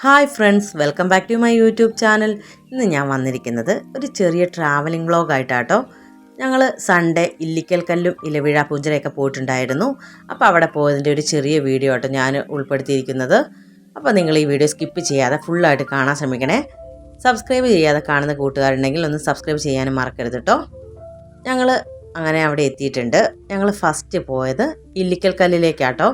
Hi friends, welcome back to my YouTube channel. ഇന്ന് ഞാൻ വന്നിരിക്കുന്നത് ഒരു ചെറിയ ട്രാവലിംഗ് വ്ളോഗായിട്ടാട്ടോ. ഞങ്ങൾ സൺഡേ ഇല്ലിക്കൽ കല്ലും ഇലവിഴ പൂഞ്ചിറയൊക്കെ പോയിട്ടുണ്ടായിരുന്നു. അപ്പോൾ അവിടെ പോയതിൻ്റെ ഒരു ചെറിയ വീഡിയോ ആട്ടോ ഞാൻ ഉൾപ്പെടുത്തിയിരിക്കുന്നത്. അപ്പോൾ നിങ്ങൾ ഈ വീഡിയോ സ്കിപ്പ് ചെയ്യാതെ ഫുള്ളായിട്ട് കാണാൻ ശ്രമിക്കണേ. സബ്സ്ക്രൈബ് ചെയ്യാതെ കാണുന്ന കൂട്ടുകാരുണ്ടെങ്കിൽ ഒന്ന് സബ്സ്ക്രൈബ് ചെയ്യാനും മറക്കരുത് കേട്ടോ. ഞങ്ങൾ അങ്ങനെ അവിടെ എത്തിയിട്ടുണ്ട്. ഞങ്ങൾ ഫസ്റ്റ് പോയത് ഇല്ലിക്കൽ കല്ലിലേക്കാട്ടോ.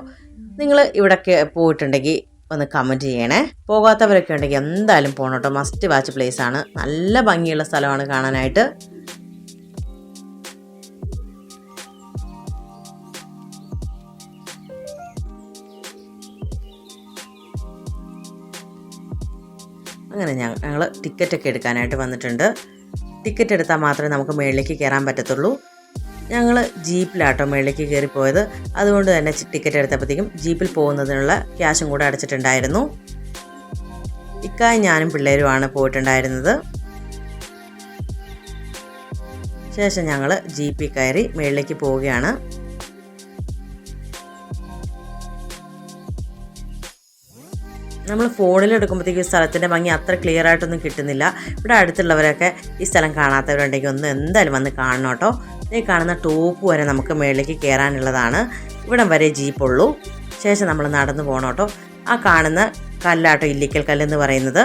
നിങ്ങൾ ഇവിടെയൊക്കെ പോയിട്ടുണ്ടെങ്കിൽ ഒന്ന് കമൻറ്റ് ചെയ്യണേ. പോകാത്തവരൊക്കെ ഉണ്ടെങ്കിൽ എന്തായാലും പോകണം കേട്ടോ. മസ്റ്റ് വാച്ച് പ്ലേസ് ആണ്. നല്ല ഭംഗിയുള്ള സ്ഥലമാണ് കാണാനായിട്ട്. അങ്ങനെ ഞങ്ങൾ ടിക്കറ്റൊക്കെ എടുക്കാനായിട്ട് വന്നിട്ടുണ്ട്. ടിക്കറ്റ് എടുത്താൽ മാത്രമേ നമുക്ക് മുകളിലേക്ക് കയറാൻ പറ്റത്തുള്ളൂ. ഞങ്ങൾ ജീപ്പിലാട്ടോ മുകളിലേക്ക് കയറിപ്പോയത്. അതുകൊണ്ട് തന്നെ ടിക്കറ്റ് എടുത്തപ്പോഴത്തേക്കും ജീപ്പിൽ പോകുന്നതിനുള്ള ക്യാഷും കൂടെ അടച്ചിട്ടുണ്ടായിരുന്നു. ഇക്കായും ഞാനും പിള്ളേരുമാണ് പോയിട്ടുണ്ടായിരുന്നത്. ശേഷം ഞങ്ങൾ ജീപ്പിൽ കയറി മുകളിലേക്ക് പോവുകയാണ്. നമ്മൾ ഫോണിൽ എടുക്കുമ്പോഴത്തേക്കും സ്ഥലത്തിൻ്റെ ഭംഗി അത്ര ക്ലിയർ ആയിട്ടൊന്നും കിട്ടുന്നില്ല. ഇവിടെ അടുത്തുള്ളവരൊക്കെ ഈ സ്ഥലം കാണാത്തവരുണ്ടെങ്കിൽ ഒന്ന് എന്തായാലും വന്ന് കാണണം കേട്ടോ. ഈ കാണുന്ന ടോപ്പ് വരെ നമുക്ക് മുകളിലേക്ക് കയറാനുള്ളതാണ്. ഇവിടം വരെ ജീപ്പുള്ളൂ. ശേഷം നമ്മൾ നടന്നു പോകണം കേട്ടോ. ആ കാണുന്ന കല്ലാട്ടോ ഇല്ലിക്കൽ കല്ലെന്ന് പറയുന്നത്.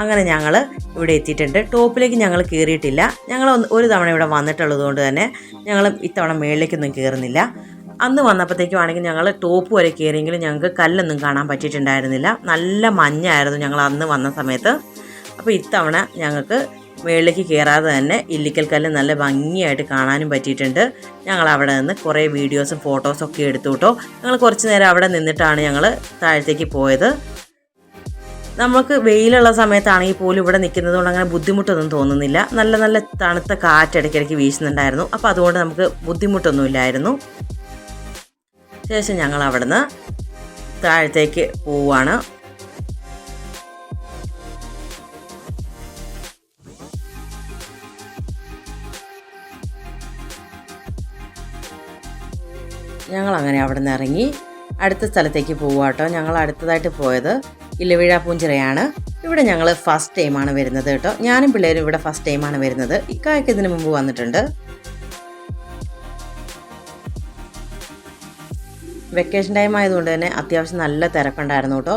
അങ്ങനെ ഞങ്ങൾ ഇവിടെ എത്തിയിട്ടുണ്ട്. ടോപ്പിലേക്ക് ഞങ്ങൾ കയറിയിട്ടില്ല. ഞങ്ങൾ ഒരു തവണ ഇവിടെ വന്നിട്ടുള്ളത് കൊണ്ട് തന്നെ ഞങ്ങൾ ഇത്തവണ മുകളിലേക്കൊന്നും കയറുന്നില്ല. അന്ന് വന്നപ്പോഴത്തേക്കും ആണെങ്കിൽ ഞങ്ങൾ ടോപ്പ് വരെ കയറിയെങ്കിലും ഞങ്ങൾക്ക് കല്ലൊന്നും കാണാൻ പറ്റിയിട്ടുണ്ടായിരുന്നില്ല. നല്ല മഞ്ഞായിരുന്നു ഞങ്ങൾ അന്ന് വന്ന സമയത്ത്. അപ്പോൾ ഇത്തവണ ഞങ്ങൾക്ക് മുകളിലേക്ക് കയറാതെ തന്നെ ഇല്ലിക്കൽ കല്ല് നല്ല ഭംഗിയായിട്ട് കാണാനും പറ്റിയിട്ടുണ്ട്. ഞങ്ങൾ അവിടെ നിന്ന് കുറേ വീഡിയോസും ഫോട്ടോസും ഒക്കെ എടുത്തു കേട്ടോ. ഞങ്ങൾ കുറച്ച് നേരം അവിടെ നിന്നിട്ടാണ് ഞങ്ങൾ താഴത്തേക്ക് പോയത്. നമുക്ക് വെയിലുള്ള സമയത്താണെങ്കിൽ പോലും ഇവിടെ നിൽക്കുന്നത് കൊണ്ട് അങ്ങനെ ബുദ്ധിമുട്ടൊന്നും തോന്നുന്നില്ല. നല്ല നല്ല തണുത്ത കാറ്റ് ഇടയ്ക്കിടയ്ക്ക് വീശുന്നുണ്ടായിരുന്നു. അപ്പോൾ അതുകൊണ്ട് നമുക്ക് ബുദ്ധിമുട്ടൊന്നുമില്ലായിരുന്നു. ശേഷം ഞങ്ങൾ അവിടുന്ന് താഴത്തേക്ക് പോവുകയാണ്. ഞങ്ങളങ്ങനെ അവിടെ നിന്ന് ഇറങ്ങി അടുത്ത സ്ഥലത്തേക്ക് പോവാട്ടോ. ഞങ്ങൾ അടുത്തതായിട്ട് പോയത് ഇലവിഴ പൂഞ്ചിറയാണ്. ഇവിടെ ഞങ്ങൾ ഫസ്റ്റ് ടൈമാണ് വരുന്നത് കേട്ടോ. ഞാനും പിള്ളേരും ഇവിടെ ഫസ്റ്റ് ടൈമാണ് വരുന്നത്. ഇക്കായൊക്കെ ഇതിനു മുമ്പ് വന്നിട്ടുണ്ട്. വെക്കേഷൻ ടൈം ആയതുകൊണ്ട് തന്നെ അത്യാവശ്യം നല്ല തിരക്കുണ്ടായിരുന്നു കേട്ടോ.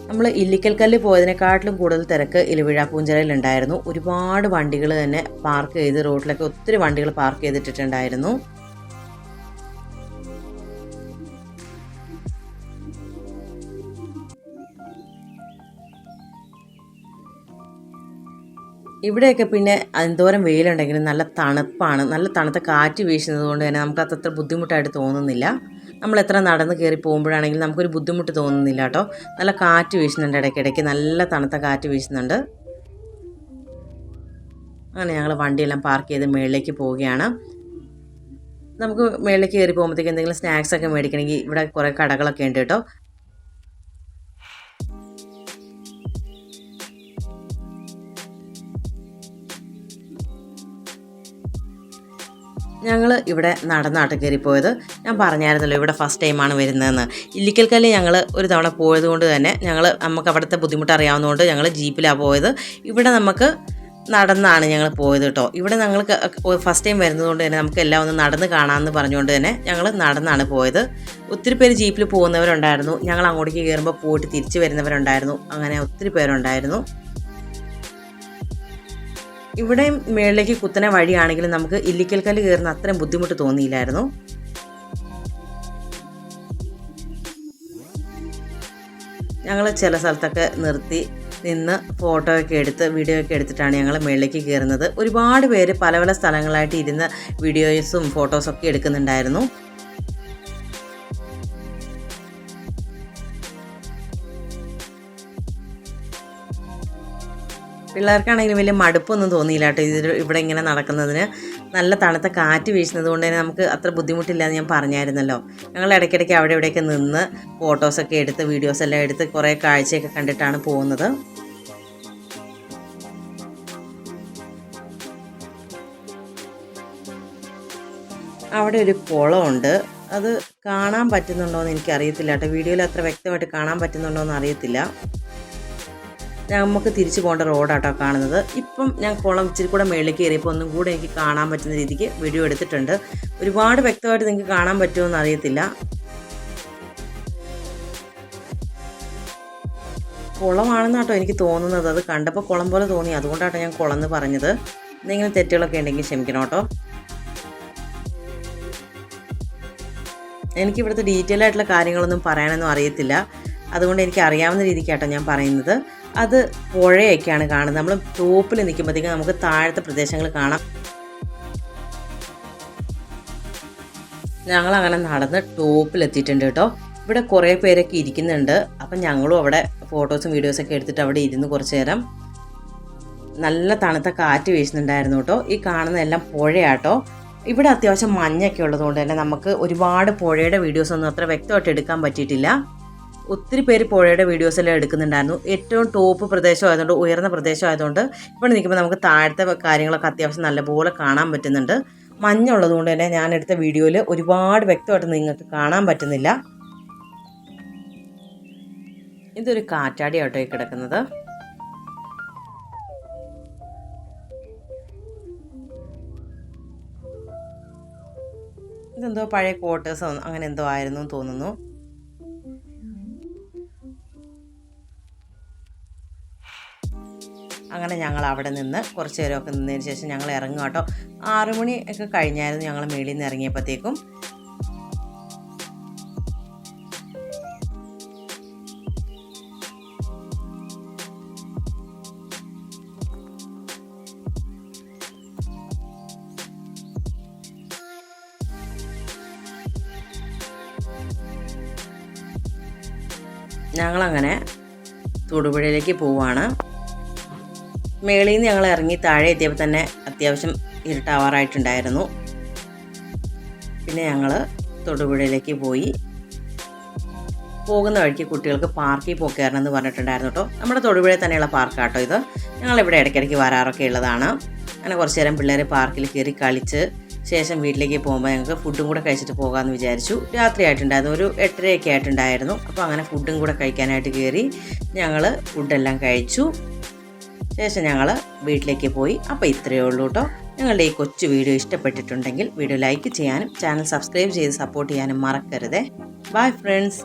നമ്മൾ ഇല്ലിക്കൽ കല്ല് പോയതിനെക്കാട്ടിലും കൂടുതൽ തിരക്ക് ഇലവിഴ പൂഞ്ചിറയിലുണ്ടായിരുന്നു. ഒരുപാട് വണ്ടികൾ തന്നെ പാർക്ക് ചെയ്ത് റോഡിലൊക്കെ ഒത്തിരി വണ്ടികൾ പാർക്ക് ചെയ്തിട്ടിട്ടുണ്ടായിരുന്നു. ഇവിടെയൊക്കെ പിന്നെ എന്തോരം വെയിലുണ്ടെങ്കിലും നല്ല തണുപ്പാണ്. നല്ല തണുത്ത കാറ്റ് വീശുന്നത് കൊണ്ട് തന്നെ നമുക്ക് അത്ര ബുദ്ധിമുട്ടായിട്ട് തോന്നുന്നില്ല. നമ്മൾ എത്ര നടന്ന് കയറി പോകുമ്പോഴാണെങ്കിലും നമുക്കൊരു ബുദ്ധിമുട്ട് തോന്നുന്നില്ല കേട്ടോ. നല്ല കാറ്റ് വീശുന്നുണ്ട്, ഇടയ്ക്കിടയ്ക്ക് നല്ല തണുത്ത കാറ്റ് വീശുന്നുണ്ട്. അങ്ങനെ ഞങ്ങൾ വണ്ടിയെല്ലാം പാർക്ക് ചെയ്ത് മുകളിലേക്ക് പോവുകയാണ്. നമുക്ക് മുകളിലേക്ക് കയറി പോകുമ്പോഴത്തേക്ക് എന്തെങ്കിലും സ്നാക്സ് ഒക്കെ മേടിക്കണമെങ്കിൽ ഇവിടെ കുറേ കടകളൊക്കെ ഉണ്ട് കേട്ടോ. ഞങ്ങൾ ഇവിടെ നടന്നാട്ട് കയറിപ്പോയത്. ഞാൻ പറഞ്ഞായിരുന്നല്ലോ ഇവിടെ ഫസ്റ്റ് ടൈമാണ് വരുന്നതെന്ന്. ഇല്ലിക്കൽ കല്ല് ഞങ്ങൾ ഒരു തവണ പോയത് കൊണ്ട് തന്നെ നമുക്ക് അവിടുത്തെ ബുദ്ധിമുട്ട് അറിയാവുന്നതുകൊണ്ട് ഞങ്ങൾ ജീപ്പിലാണ് പോയത്. ഇവിടെ നമുക്ക് നടന്നാണ് ഞങ്ങൾ പോയത് കേട്ടോ. ഇവിടെ ഞങ്ങൾക്ക് ഫസ്റ്റ് ടൈം വരുന്നതുകൊണ്ട് തന്നെ നമുക്ക് എല്ലാം ഒന്ന് നടന്ന് കാണാമെന്ന് പറഞ്ഞുകൊണ്ട് തന്നെ ഞങ്ങൾ നടന്നാണ് പോയത്. ഒത്തിരി പേര് ജീപ്പിൽ പോകുന്നവരുണ്ടായിരുന്നു. ഞങ്ങൾ അങ്ങോട്ടേക്ക് കയറുമ്പോൾ പോയിട്ട് തിരിച്ച് വരുന്നവരുണ്ടായിരുന്നു. അങ്ങനെ ഒത്തിരി പേരുണ്ടായിരുന്നു. ഇവിടെയും മേളിലേക്ക് കുത്തനെ വഴിയാണെങ്കിലും നമുക്ക് ഇല്ലിക്കൽ കല്ല് കയറുന്ന അത്രയും ബുദ്ധിമുട്ട് തോന്നിയില്ലായിരുന്നു. ഞങ്ങൾ ചില സ്ഥലത്തൊക്കെ നിർത്തി നിന്ന് ഫോട്ടോ ഒക്കെ എടുത്ത് വീഡിയോ ഒക്കെ എടുത്തിട്ടാണ് ഞങ്ങൾ മേളിലേക്ക് കയറുന്നത്. ഒരുപാട് പേര് പല പല സ്ഥലങ്ങളായിട്ട് ഇരുന്ന് വീഡിയോസും ഫോട്ടോസൊക്കെ എടുക്കുന്നുണ്ടായിരുന്നു. പിള്ളേർക്കാണെങ്കിലും വലിയ മടുപ്പൊന്നും തോന്നിയില്ല കേട്ടോ ഇവിടെ ഇങ്ങനെ നടക്കുന്നതിന്. നല്ല തണുത്ത കാറ്റ് വീശുന്നത് കൊണ്ട് തന്നെ നമുക്ക് അത്ര ബുദ്ധിമുട്ടില്ല എന്ന് ഞാൻ പറഞ്ഞായിരുന്നല്ലോ. ഞങ്ങൾ ഇടയ്ക്കിടയ്ക്ക് അവിടെ ഇവിടെയൊക്കെ നിന്ന് ഫോട്ടോസൊക്കെ എടുത്ത് വീഡിയോസെല്ലാം എടുത്ത് കുറേ കാഴ്ചയൊക്കെ കണ്ടിട്ടാണ് പോകുന്നത്. അവിടെ ഒരു കുളമുണ്ട്. അത് കാണാൻ പറ്റുന്നുണ്ടോ എന്ന് എനിക്കറിയത്തില്ല കേട്ടോ. വീഡിയോയിൽ അത്ര വ്യക്തമായിട്ട് കാണാൻ പറ്റുന്നുണ്ടോ എന്ന് അറിയത്തില്ല. നമുക്ക് തിരിച്ചു പോകേണ്ട റോഡാട്ടോ കാണുന്നത്. ഇപ്പം ഞാൻ കുളം ഇച്ചിരി കൂടെ മേളിലേക്ക് കയറിയപ്പോൾ ഒന്നും കൂടെ എനിക്ക് കാണാൻ പറ്റുന്ന രീതിക്ക് വീഡിയോ എടുത്തിട്ടുണ്ട്. ഒരുപാട് വ്യക്തമായിട്ട് നിങ്ങൾക്ക് കാണാൻ പറ്റുമോ അറിയത്തില്ല. കുളമാണെന്നാട്ടോ എനിക്ക് തോന്നുന്നത്. അത് കണ്ടപ്പോൾ കുളം പോലെ തോന്നി, അതുകൊണ്ടാട്ടോ ഞാൻ കുളം എന്ന് പറഞ്ഞത്. എന്തെങ്കിലും തെറ്റുകളൊക്കെ ഉണ്ടെങ്കിൽ ക്ഷമിക്കണം കേട്ടോ. എനിക്കിവിടുത്തെ ഡീറ്റെയിൽ ആയിട്ടുള്ള കാര്യങ്ങളൊന്നും പറയാനൊന്നും അറിയത്തില്ല, അതുകൊണ്ട് എനിക്ക് അറിയാവുന്ന രീതിക്കാട്ടോ ഞാൻ പറയുന്നത്. അത് പുഴയൊക്കെയാണ് കാണുന്നത്. നമ്മൾ ടോപ്പിൽ നിൽക്കുമ്പോഴത്തേക്കും നമുക്ക് താഴത്തെ പ്രദേശങ്ങൾ കാണാം. ഞങ്ങളങ്ങനെ നടന്ന് ടോപ്പിലെത്തിയിട്ടുണ്ട് കേട്ടോ. ഇവിടെ കുറേ പേരൊക്കെ ഇരിക്കുന്നുണ്ട്. അപ്പം ഞങ്ങളും അവിടെ ഫോട്ടോസും വീഡിയോസൊക്കെ എടുത്തിട്ട് അവിടെ ഇരുന്ന് കുറച്ച് നേരം. നല്ല തണുത്ത കാറ്റ് വീശുന്നുണ്ടായിരുന്നു കേട്ടോ. ഈ കാണുന്നതെല്ലാം പുഴയാട്ടോ. ഇവിടെ അത്യാവശ്യം മഞ്ഞൊക്കെ ഉള്ളതുകൊണ്ട് തന്നെ നമുക്ക് ഒരുപാട് പുഴയുടെ വീഡിയോസൊന്നും അത്ര വ്യക്തമായിട്ട് എടുക്കാൻ പറ്റിയിട്ടില്ല. ഒത്തിരി പേര് പുഴയുടെ വീഡിയോസെല്ലാം എടുക്കുന്നുണ്ടായിരുന്നു. ഏറ്റവും ടോപ്പ് പ്രദേശമായതുകൊണ്ട്, ഉയർന്ന പ്രദേശമായതുകൊണ്ട് ഇവിടെ നിൽക്കുമ്പോൾ നമുക്ക് താഴത്തെ കാര്യങ്ങളൊക്കെ അത്യാവശ്യം നല്ലപോലെ കാണാൻ പറ്റുന്നുണ്ട്. മഞ്ഞുള്ളതുകൊണ്ട് തന്നെ ഞാൻ എടുത്ത വീഡിയോയിൽ ഒരുപാട് വ്യക്തമായിട്ട് നിങ്ങൾക്ക് കാണാൻ പറ്റുന്നില്ല. ഇതൊരു കാറ്റാടിയാട്ടോ ഈ കിടക്കുന്നത്. ഇതെന്തോ പഴയ ക്വാർട്ടേഴ്സോ അങ്ങനെ എന്തോ ആയിരുന്നു തോന്നുന്നു. അങ്ങനെ ഞങ്ങൾ അവിടെ നിന്ന് കുറച്ച് നേരമൊക്കെ നിന്നതിന് ശേഷം ഞങ്ങൾ ഇറങ്ങും കേട്ടോ. 6 മണി ഒക്കെ കഴിഞ്ഞായിരുന്നു ഞങ്ങൾ മേളിൽ നിന്ന് ഇറങ്ങിയപ്പോഴത്തേക്കും. ഞങ്ങളങ്ങനെ തൊടുപുഴയിലേക്ക് പോവുകയാണ്. മേളിൽ നിന്ന് ഞങ്ങൾ ഇറങ്ങി താഴെ എത്തിയപ്പോൾ തന്നെ അത്യാവശ്യം ഇരുട്ടാവാറായിട്ടുണ്ടായിരുന്നു. പിന്നെ ഞങ്ങൾ തൊടുപുഴയിലേക്ക് പോയി. പോകുന്ന വഴിക്ക് കുട്ടികൾക്ക് പാർക്കിൽ പോകേറണം എന്ന് പറഞ്ഞിട്ടുണ്ടായിരുന്നു കേട്ടോ. നമ്മുടെ തൊടുപുഴയിൽ തന്നെയുള്ള പാർക്കാട്ടോ ഇത്. ഞങ്ങളിവിടെ ഇടയ്ക്കിടയ്ക്ക് വരാറൊക്കെ ഉള്ളതാണ്. അങ്ങനെ കുറച്ച് നേരം പിള്ളേർ പാർക്കിൽ കയറി കളിച്ച് ശേഷം വീട്ടിലേക്ക് പോകുമ്പോൾ ഞങ്ങൾക്ക് ഫുഡും കൂടെ കഴിച്ചിട്ട് പോകാമെന്ന് വിചാരിച്ചു. രാത്രി ആയിട്ടുണ്ടായിരുന്നു, ഒരു 8:30 ആയിട്ടുണ്ടായിരുന്നു. അപ്പോൾ അങ്ങനെ ഫുഡും കൂടെ കഴിക്കാനായിട്ട് കയറി. ഞങ്ങൾ ഫുഡെല്ലാം കഴിച്ചു. ശേഷം ഞങ്ങൾ വീട്ടിലേക്ക് പോയി. അപ്പോൾ ഇത്രയേ ഉള്ളൂ കേട്ടോ. ഞങ്ങളുടെ ഈ കൊച്ചു വീഡിയോ ഇഷ്ടപ്പെട്ടിട്ടുണ്ടെങ്കിൽ വീഡിയോ ലൈക്ക് ചെയ്യാനും ചാനൽ സബ്സ്ക്രൈബ് ചെയ്ത് സപ്പോർട്ട് ചെയ്യാനും മറക്കരുതേ. Bye friends.